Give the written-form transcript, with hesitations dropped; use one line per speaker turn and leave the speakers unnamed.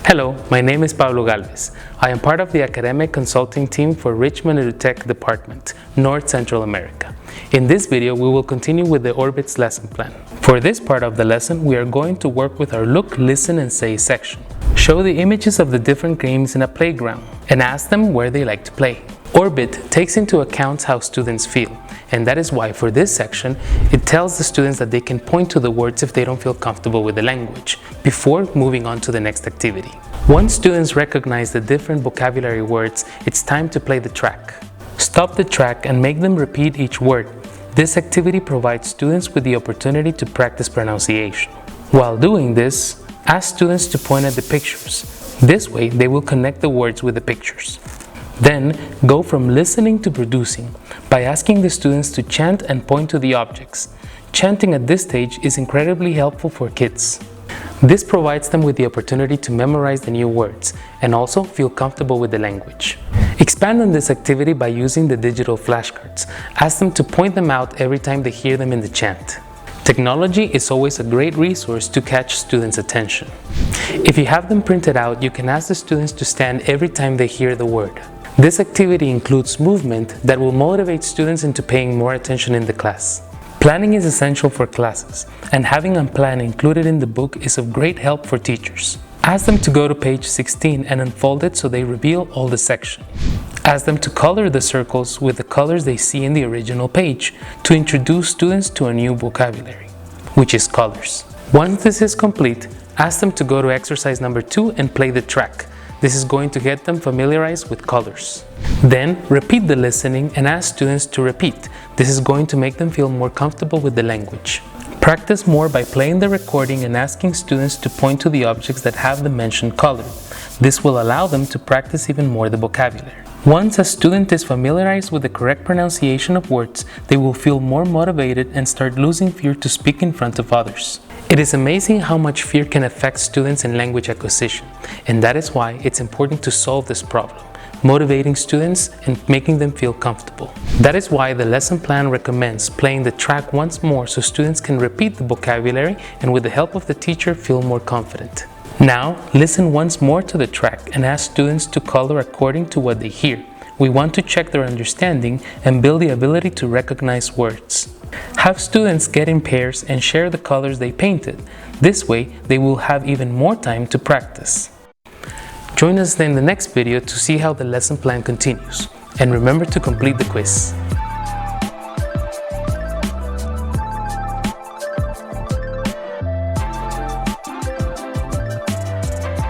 Hello, my name is Pablo Galvez. I am part of the academic consulting team for Richmond EduTech Department, North Central America. In this video, we will continue with the Orbitz lesson plan. For this part of the lesson, we are going to work with our Look, Listen, and Say section. Show the images of the different games in a playground and ask them where they like to play. Orbit takes into account how students feel, and that is why for this section, it tells the students that they can point to the words if they don't feel comfortable with the language, before moving on to the next activity. Once students recognize the different vocabulary words, it's time to play the track. Stop the track and make them repeat each word. This activity provides students with the opportunity to practice pronunciation. While doing this, ask students to point at the pictures. This way, they will connect the words with the pictures. Then, go from listening to producing by asking the students to chant and point to the objects. Chanting at this stage is incredibly helpful for kids. This provides them with the opportunity to memorize the new words and also feel comfortable with the language. Expand on this activity by using the digital flashcards. Ask them to point them out every time they hear them in the chant. Technology is always a great resource to catch students' attention. If you have them printed out, you can ask the students to stand every time they hear the word. This activity includes movement that will motivate students into paying more attention in the class. Planning is essential for classes, and having a plan included in the book is of great help for teachers. Ask them to go to page 16 and unfold it so they reveal all the sections. Ask them to color the circles with the colors they see in the original page to introduce students to a new vocabulary, which is colors. Once this is complete, ask them to go to exercise number 2 and play the track. This is going to get them familiarized with colors. Then, repeat the listening and ask students to repeat. This is going to make them feel more comfortable with the language. Practice more by playing the recording and asking students to point to the objects that have the mentioned color. This will allow them to practice even more the vocabulary. Once a student is familiarized with the correct pronunciation of words, they will feel more motivated and start losing fear to speak in front of others. It is amazing how much fear can affect students in language acquisition, and that is why it's important to solve this problem, motivating students and making them feel comfortable. That is why the lesson plan recommends playing the track once more so students can repeat the vocabulary and with the help of the teacher feel more confident. Now, listen once more to the track and ask students to color according to what they hear. We want to check their understanding and build the ability to recognize words. Have students get in pairs and share the colors they painted. This way, they will have even more time to practice. Join us in the next video to see how the lesson plan continues. And remember to complete the quiz.